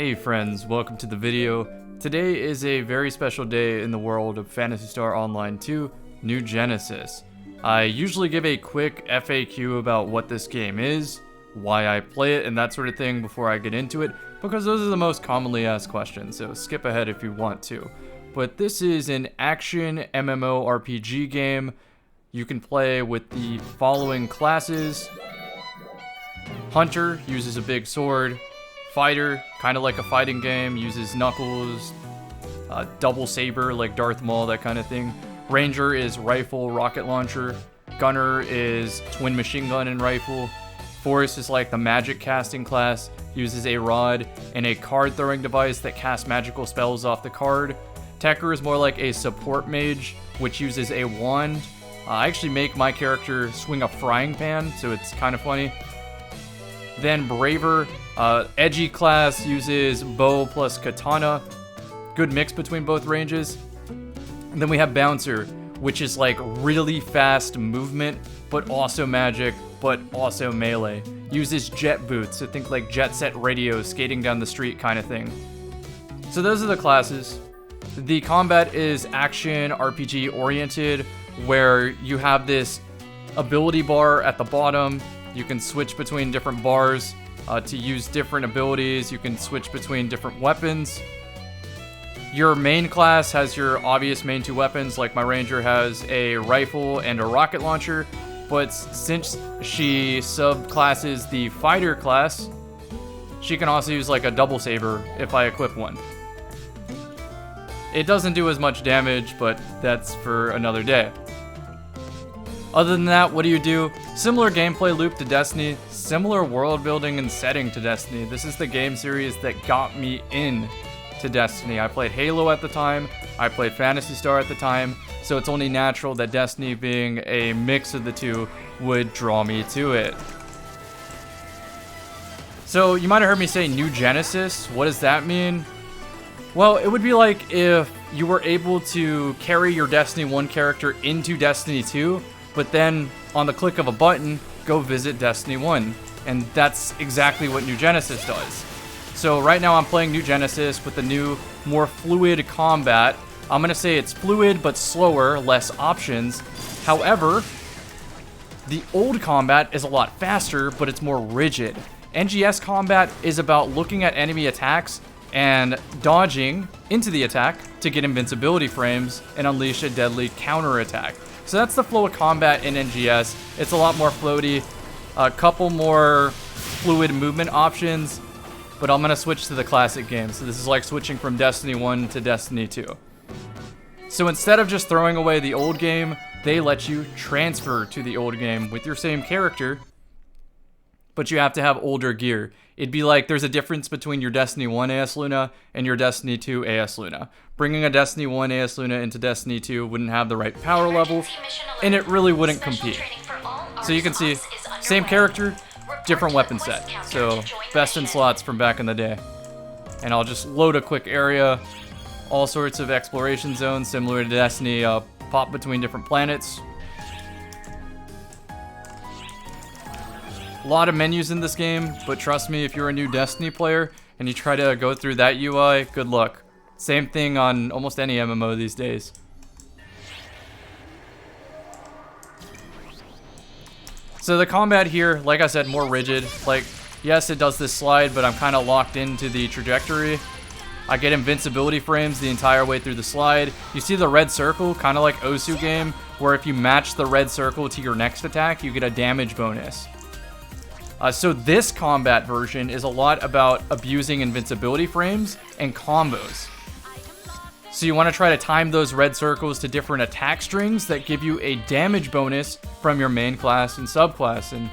Hey friends, welcome to the video. Today is a very special day in the world of Phantasy Star Online 2, New Genesis. I usually give a quick FAQ about what this game is, why I play it, and that sort of thing before I get into it, because those are the most commonly asked questions, so skip ahead if you want to. But this is an action MMORPG game. You can play with the following classes. Hunter uses a big sword. Fighter, kind of like a fighting game, uses knuckles, double saber like Darth Maul, that kind of thing. Ranger is rifle, rocket launcher. Gunner is twin machine gun and rifle. Force is like the magic casting class, uses a rod and a card throwing device that casts magical spells off the card. Techer is more like a support mage, which uses a wand. I actually make my character swing a frying pan, so it's kind of funny. Then Braver, edgy class, uses bow plus katana. Good mix between both ranges. And then we have Bouncer, which is like really fast movement, but also magic, but also melee. Uses jet boots, so think like Jet Set Radio, skating down the street kind of thing. So those are the classes. The combat is action RPG oriented, where you have this ability bar at the bottom. You can switch between different bars to use different abilities. You can switch between different weapons. Your main class has your obvious main two weapons, like my ranger has a rifle and a rocket launcher, but since she subclasses the fighter class, she can also use like a double saber if I equip one. It doesn't do as much damage, but that's for another day. Other than that, what do? Similar gameplay loop to Destiny, similar world building and setting to Destiny. This is the game series that got me in to Destiny. I played Halo at the time, I played Phantasy Star at the time, so it's only natural that Destiny, being a mix of the two, would draw me to it. So you might have heard me say New Genesis. What does that mean? Well, it would be like if you were able to carry your Destiny 1 character into Destiny 2, but then on the click of a button, go visit Destiny 1. And that's exactly what New Genesis does. So right now I'm playing New Genesis with the new, more fluid combat. I'm gonna say it's fluid but slower, less options. However, the old combat is a lot faster, but it's more rigid. NGS combat is about looking at enemy attacks and dodging into the attack to get invincibility frames and unleash a deadly counterattack. So that's the flow of combat in NGS. It's a lot more floaty, a couple more fluid movement options, but I'm gonna switch to the classic game. So this is like switching from Destiny 1 to Destiny 2. So instead of just throwing away the old game, they let you transfer to the old game with your same character, but you have to have older gear. It'd be like there's a difference between your Destiny 1 AS Luna and your Destiny 2 AS Luna. Bringing a Destiny 1 AS Luna into Destiny 2 wouldn't have the right power levels, and it really wouldn't compete. So you can see, same character, different weapon set. So best in slots from back in the day. And I'll just load a quick area. All sorts of exploration zones, similar to Destiny, pop between different planets. A lot of menus in this game, but trust me, if you're a new Destiny player and you try to go through that UI, good luck. Same thing on almost any MMO these days. So the combat here, like I said, more rigid. Like, yes, it does this slide, but I'm kind of locked into the trajectory. I get invincibility frames the entire way through the slide. You see the red circle, kind of like Osu game, where if you match the red circle to your next attack, you get a damage bonus. So this combat version is a lot about abusing invincibility frames and combos. So you want to try to time those red circles to different attack strings that give you a damage bonus from your main class and subclass. And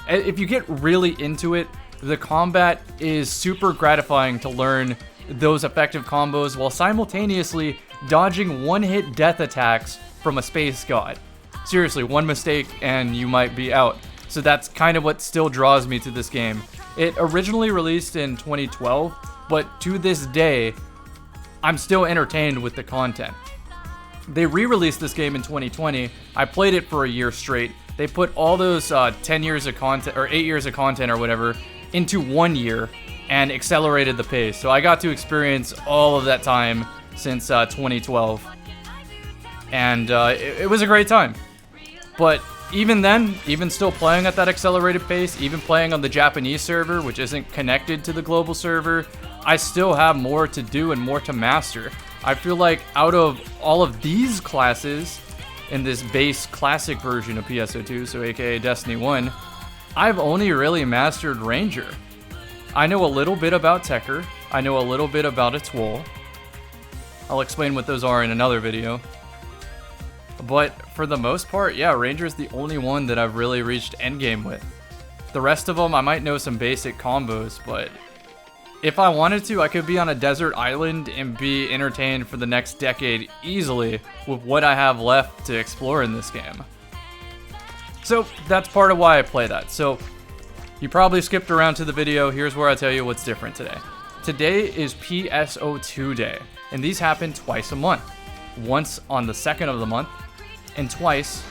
if you get really into it, the combat is super gratifying to learn those effective combos while simultaneously dodging one-hit death attacks from a space god. Seriously, one mistake and you might be out. So that's kind of what still draws me to this game. It originally released in 2012, but to this day, I'm still entertained with the content. They re-released this game in 2020. I played it for a year straight. They put all those 10 years of content, or 8 years of content or whatever, into 1 year. and accelerated the pace. So I got to experience all of that time since 2012. And it was a great time. But even then, even still playing at that accelerated pace, even playing on the Japanese server, which isn't connected to the global server, I still have more to do and more to master. I feel like out of all of these classes in this base classic version of PSO2, so aka Destiny 1, I've only really mastered Ranger. I know a little bit about Tekker. I know a little bit about its wool. I'll explain what those are in another video. But for the most part, yeah, Ranger's the only one that I've really reached endgame with. The rest of them, I might know some basic combos, but if I wanted to, I could be on a desert island and be entertained for the next decade easily with what I have left to explore in this game. So that's part of why I play that. So you probably skipped around to the video. Here's where I tell you what's different today. Today is PSO2 day, and these happen twice a month. Once on the 2nd of the month, and twice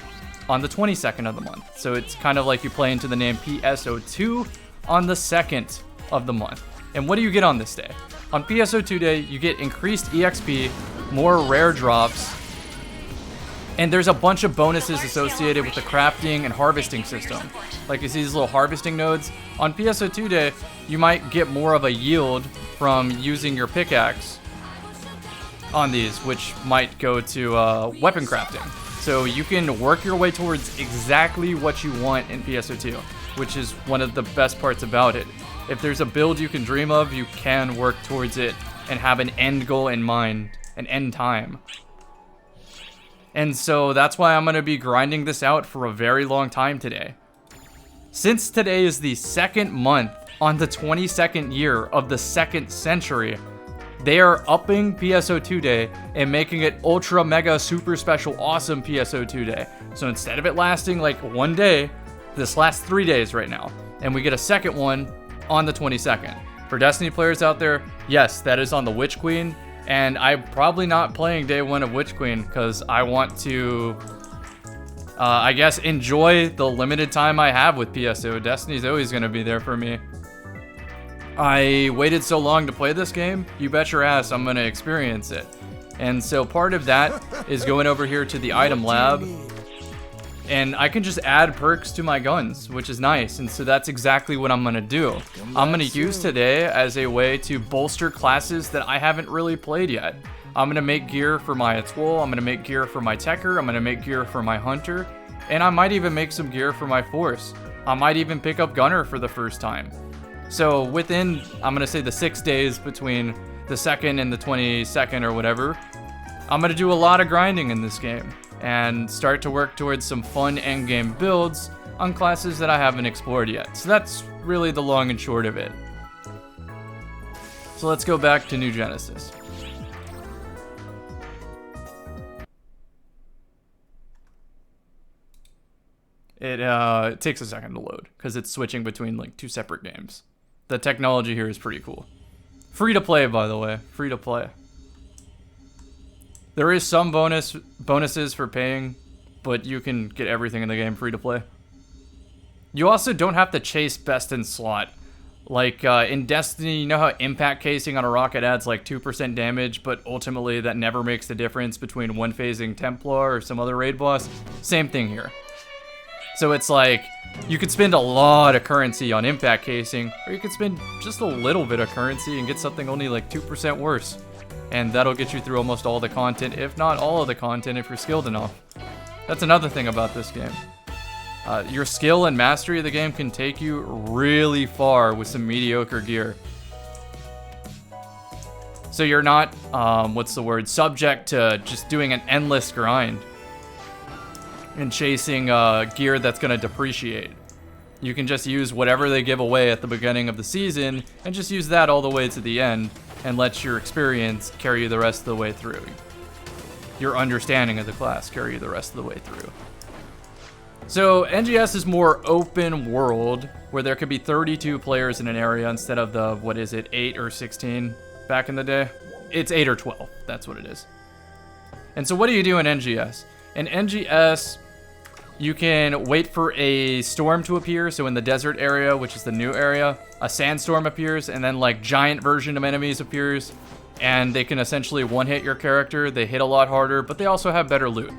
on the 22nd of the month. So it's kind of like you play into the name PSO2 on the 2nd of the month. And what do you get on this day? On PSO2 day, you get increased EXP, more rare drops, and there's a bunch of bonuses associated with the crafting and harvesting system. Like you see these little harvesting nodes. On PSO2 day, you might get more of a yield from using your pickaxe on these, which might go to weapon crafting. So you can work your way towards exactly what you want in PSO2, which is one of the best parts about it. If there's a build you can dream of, you can work towards it and have an end goal in mind, an end time. And so that's why I'm going to be grinding this out for a very long time today. Since today is the 2nd month on the 22nd year of the 2nd century, they are upping PSO2 day and making it ultra mega super special awesome PSO2 day. So instead of it lasting like one day, this lasts 3 days right now. And we get a second one on the 22nd. For Destiny players out there, yes, that is on the Witch Queen. And I'm probably not playing day 1 of Witch Queen because I want to, I guess, enjoy the limited time I have with PSO. Destiny's always going to be there for me. I waited so long to play this game, you bet your ass I'm going to experience it. And so part of that is going over here to the item lab, and I can just add perks to my guns, which is nice. And so that's exactly what I'm going to do. I'm going to use today as a way to bolster classes that I haven't really played yet. I'm going to make gear for my Atoll, I'm going to make gear for my Tekker, I'm going to make gear for my Hunter, and I might even make some gear for my Force. I might even pick up Gunner for the first time. So within, I'm going to say the 6 days between the 2nd and the 22nd or whatever, I'm going to do a lot of grinding in this game and start to work towards some fun endgame builds on classes that I haven't explored yet. So that's really the long and short of it. So let's go back to New Genesis. It takes a second to load because it's switching between like 2 separate games. The technology here is pretty cool. Free to play, by the way. Free to play. There is some bonuses for paying, but you can get everything in the game free to play. You also don't have to chase best in slot. Like in Destiny, you know how impact casing on a rocket adds like 2% damage, but ultimately that never makes the difference between one phasing Templar or some other raid boss? Same thing here. So it's like, you could spend a lot of currency on impact casing, or you could spend just a little bit of currency and get something only like 2% worse. And that'll get you through almost all the content, if not all of the content if you're skilled enough. That's another thing about this game. Your skill and mastery of the game can take you really far with some mediocre gear. So you're not, subject to just doing an endless grind and chasing gear that's going to depreciate. You can just use whatever they give away at the beginning of the season and just use that all the way to the end and let your experience carry you the rest of the way through. Your understanding of the class carry you the rest of the way through. So NGS is more open world, where there could be 32 players in an area instead of the, 8 or 16 back in the day? It's 8 or 12, that's what it is. And so what do you do in NGS? In NGS, You can wait for a storm to appear. So in the desert area, which is the new area, a sandstorm appears, and then like giant version of enemies appears, and they can essentially one-hit your character. They hit a lot harder, but they also have better loot.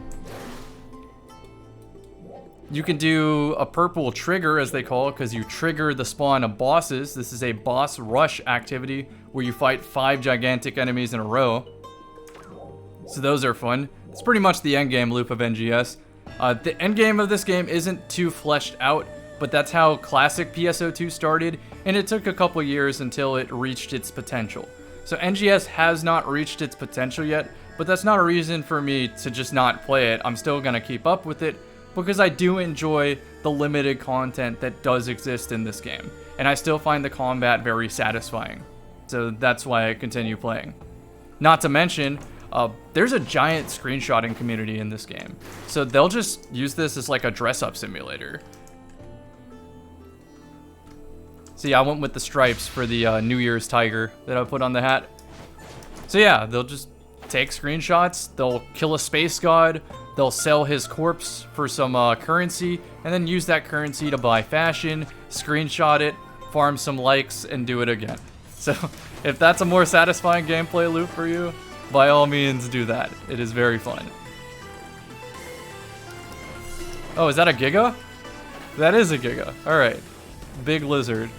You can do a purple trigger, as they call it, because you trigger the spawn of bosses. This is a boss rush activity where you fight 5 gigantic enemies in a row. So those are fun. It's pretty much the endgame loop of NGS. The endgame of this game isn't too fleshed out, but that's how classic PSO2 started, and it took a couple years until it reached its potential. So NGS has not reached its potential yet, but that's not a reason for me to just not play it. I'm still gonna keep up with it, because I do enjoy the limited content that does exist in this game, and I still find the combat very satisfying. So that's why I continue playing. Not to mention, there's a giant screenshotting community in this game, so they'll just use this as like a dress-up simulator. See, I went with the stripes for the New Year's tiger that I put on the hat. So yeah, they'll just take screenshots, they'll kill a space god, they'll sell his corpse for some currency, and then use that currency to buy fashion, screenshot it, farm some likes, and do it again. So if that's a more satisfying gameplay loop for you, by all means do that. It is very fun. Oh, is that a Giga? That is a Giga. Alright. Big lizard.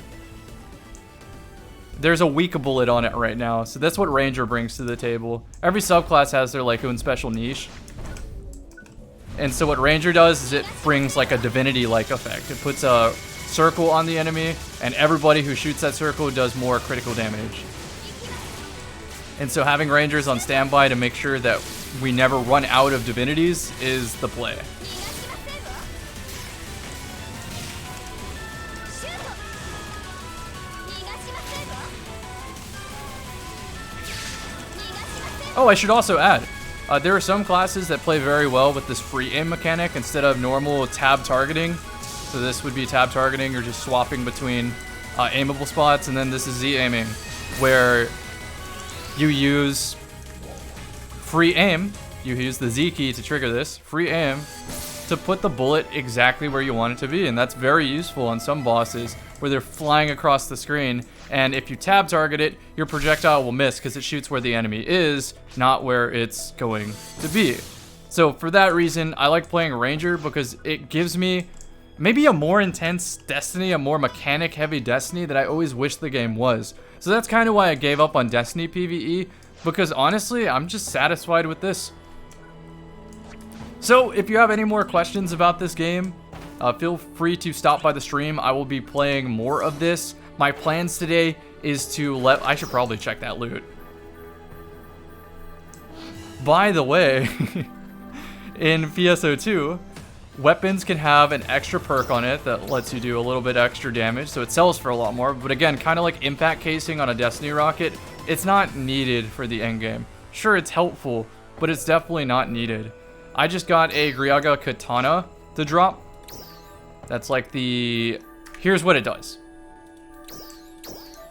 There's a weak bullet on it right now, so that's what Ranger brings to the table. Every subclass has their like own special niche. And so what Ranger does is it brings like a divinity-like effect. It puts a circle on the enemy, and everybody who shoots that circle does more critical damage. And so having Rangers on standby to make sure that we never run out of divinities is the play. Oh, I should also add, there are some classes that play very well with this free aim mechanic instead of normal tab targeting. So this would be tab targeting, or just swapping between aimable spots, and then this is Z aiming, where you use free aim, you use the Z key to trigger this, free aim, to put the bullet exactly where you want it to be, and that's very useful on some bosses where they're flying across the screen, and if you tab target it, your projectile will miss because it shoots where the enemy is, not where it's going to be. So for that reason, I like playing Ranger because it gives me maybe a more intense Destiny, a more mechanic-heavy Destiny that I always wish the game was. So that's kind of why I gave up on Destiny PvE, because honestly, I'm just satisfied with this. So if you have any more questions about this game, feel free to stop by the stream. I will be playing more of this. My plans today is to I should probably check that loot. By the way, in PSO2, weapons can have an extra perk on it that lets you do a little bit extra damage, so it sells for a lot more. But again, kind of like impact casing on a Destiny rocket, it's not needed for the endgame. Sure, it's helpful, but it's definitely not needed. I just got a Griaga Katana to drop. That's like the... Here's what it does.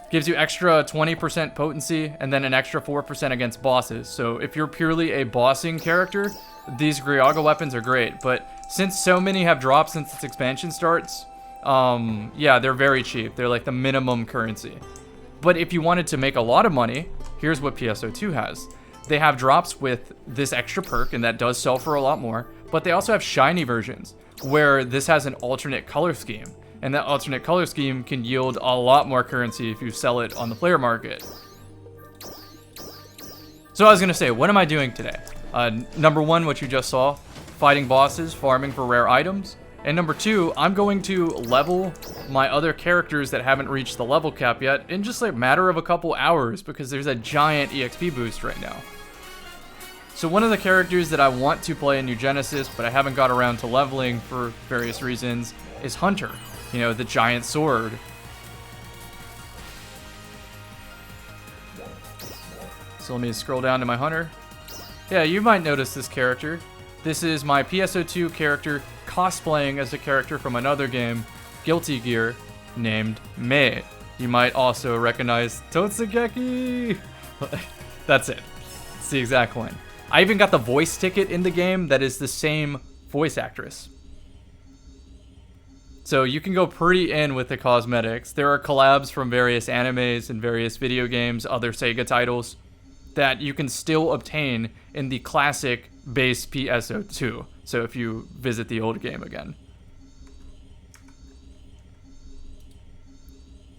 Gives you extra 20% potency, and then an extra 4% against bosses. So if you're purely a bossing character, these Griaga weapons are great. But since so many have dropped since its expansion starts, yeah, they're very cheap. They're like the minimum currency. But if you wanted to make a lot of money, here's what PSO2 has. They have drops with this extra perk, and that does sell for a lot more. But they also have shiny versions, where this has an alternate color scheme. And that alternate color scheme can yield a lot more currency if you sell it on the player market. So I was going to say, what am I doing today? Number one, what you just saw, fighting bosses, farming for rare items. And number two, I'm going to level my other characters that haven't reached the level cap yet in just like a matter of a couple hours, because there's a giant EXP boost right now. So one of the characters that I want to play in New Genesis, but I haven't got around to leveling for various reasons, is Hunter. You know, the giant sword. So let me scroll down to my Hunter. Yeah, you might notice this character. This is my PSO2 character cosplaying as a character from another game, Guilty Gear, named Mei. You might also recognize Totsugeki. That's it. It's the exact one. I even got the voice ticket in the game that is the same voice actress. So you can go pretty in with the cosmetics. There are collabs from various animes and various video games, other Sega titles, that you can still obtain in the classic base PSO2. So if you visit the old game again.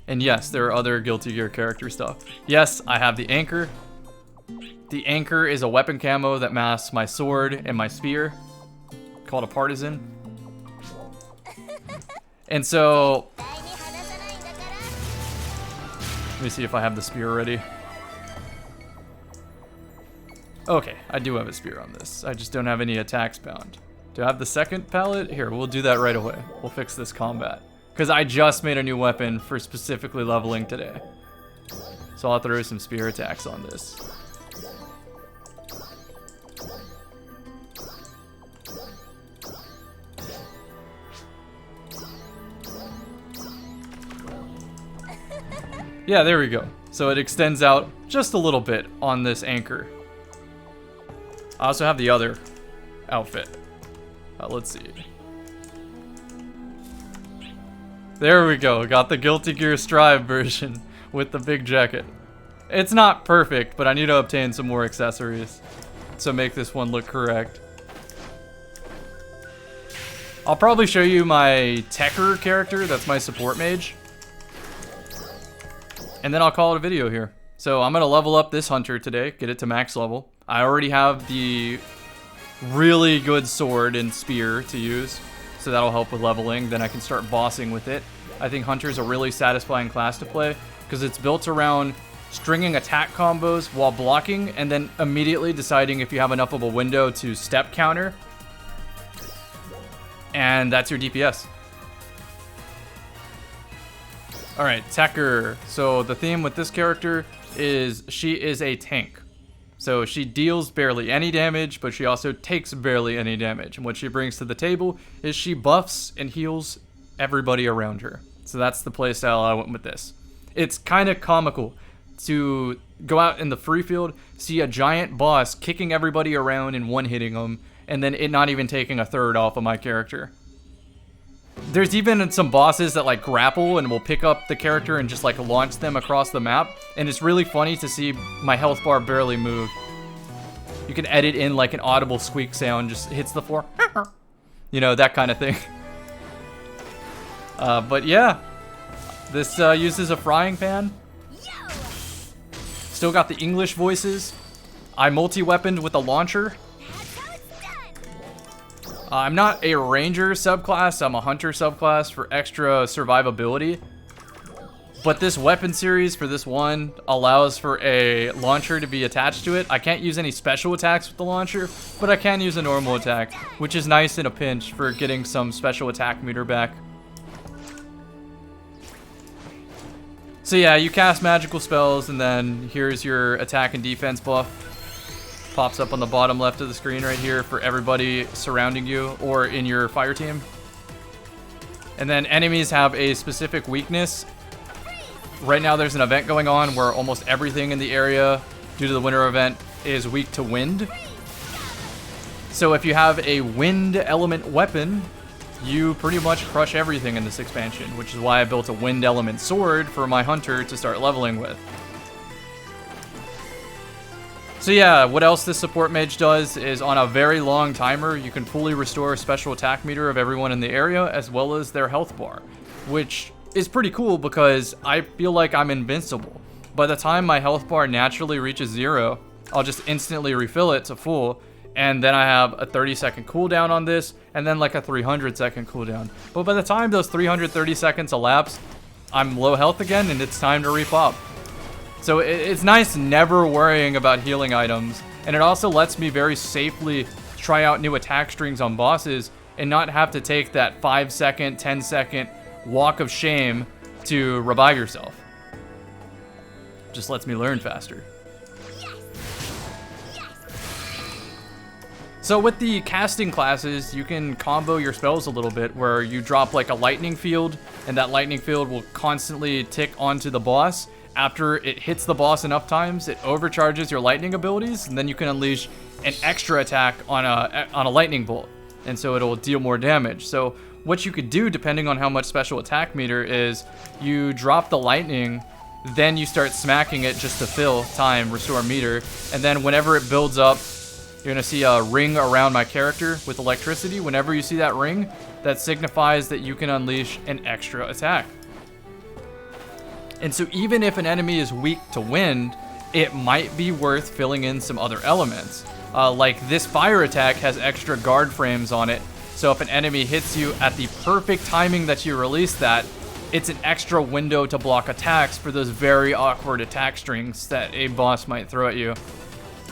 And yes, there are other Guilty Gear character stuff. Yes, I have the anchor. The anchor is a weapon camo that masks my sword and my spear, called a partisan. And so, let me see if I have the spear ready. Okay, I do have a spear on this. I just don't have any attacks bound. Do I have the second palette? Here, we'll do that right away. We'll fix this combat. Because I just made a new weapon for specifically leveling today. So I'll throw some spear attacks on this. Yeah, there we go. So it extends out just a little bit on this anchor. I also have the other outfit. Let's see. There we go. Got the Guilty Gear Strive version with the big jacket. It's not perfect, but I need to obtain some more accessories to make this one look correct. I'll probably show you my Tekker character. That's my support mage. And then I'll call it a video here. So I'm going to level up this hunter today, get it to max level. I already have the really good sword and spear to use, so that'll help with leveling. Then I can start bossing with it. I think hunter's a really satisfying class to play because it's built around stringing attack combos while blocking and then immediately deciding if you have enough of a window to step counter. And that's your DPS. Alright, Tekker. So the theme with this character is she is a tank. So she deals barely any damage, but she also takes barely any damage. And what she brings to the table is she buffs and heals everybody around her. So that's the playstyle I went with this. It's kind of comical to go out in the free field, see a giant boss kicking everybody around and one-hitting them, and then it not even taking a third off of my character. There's even some bosses that like grapple and will pick up the character and just like launch them across the map. And it's really funny to see my health bar barely move. You can edit in like an audible squeak sound, just hits the floor. You know, that kind of thing. But yeah, this uses a frying pan. Still got the English voices. I multi-weaponed with a launcher. I'm not a ranger subclass, I'm a hunter subclass for extra survivability. But this weapon series for this one allows for a launcher to be attached to it. I can't use any special attacks with the launcher, but I can use a normal attack, which is nice in a pinch for getting some special attack meter back. So yeah, you cast magical spells and then here's your attack and defense buff. Pops up on the bottom left of the screen right here for everybody surrounding you or in your fire team. And then enemies have a specific weakness. Right now there's an event going on where almost everything in the area due to the winter event is weak to wind. So if you have a wind element weapon, you pretty much crush everything in this expansion, which is why I built a wind element sword for my hunter to start leveling with. So yeah, what else this support mage does is on a very long timer, you can fully restore special attack meter of everyone in the area as well as their health bar, which is pretty cool because I feel like I'm invincible. By the time my health bar naturally reaches 0, I'll just instantly refill it to full, and then I have a 30-second cooldown on this, and then like a 300-second cooldown. But by the time those 330 seconds elapse, I'm low health again and it's time to repop. So it's nice never worrying about healing items, and it also lets me very safely try out new attack strings on bosses and not have to take that 5-second, 10-second walk of shame to revive yourself. Just lets me learn faster. So with the casting classes, you can combo your spells a little bit where you drop like a lightning field, and that lightning field will constantly tick onto the boss. After it hits the boss enough times, it overcharges your lightning abilities, and then you can unleash an extra attack on a lightning bolt, and so it'll deal more damage. So what you could do, depending on how much special attack meter, is you drop the lightning, then you start smacking it just to fill time, restore meter, and then whenever it builds up, you're gonna see a ring around my character with electricity. Whenever you see that ring, that signifies that you can unleash an extra attack. And so even if an enemy is weak to wind, it might be worth filling in some other elements. Like this fire attack has extra guard frames on it, so if an enemy hits you at the perfect timing that you release that, it's an extra window to block attacks for those very awkward attack strings that a boss might throw at you.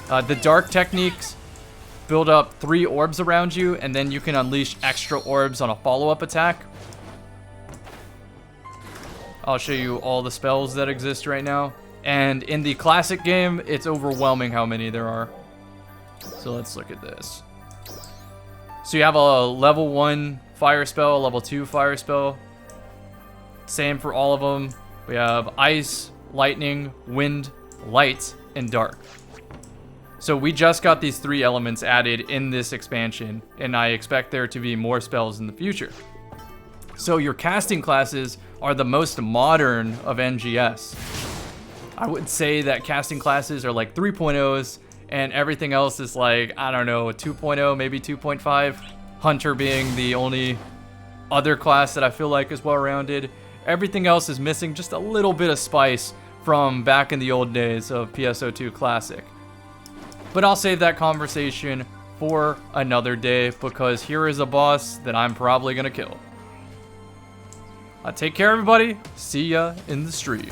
The dark techniques build up 3 orbs around you, and then you can unleash extra orbs on a follow-up attack. I'll show you all the spells that exist right now. And in the classic game, it's overwhelming how many there are. So let's look at this. So you have a level 1 fire spell, level 2 fire spell. Same for all of them. We have ice, lightning, wind, light, and dark. So we just got these 3 elements added in this expansion, and I expect there to be more spells in the future. So your casting classes are the most modern of NGS. I would say that casting classes are like 3.0s, and everything else is like, I don't know, a 2.0, maybe 2.5. Hunter being the only other class that I feel like is well-rounded. Everything else is missing just a little bit of spice from back in the old days of PSO2 Classic. But I'll save that conversation for another day, because here is a boss that I'm probably gonna kill. Take care, everybody. See ya in the stream.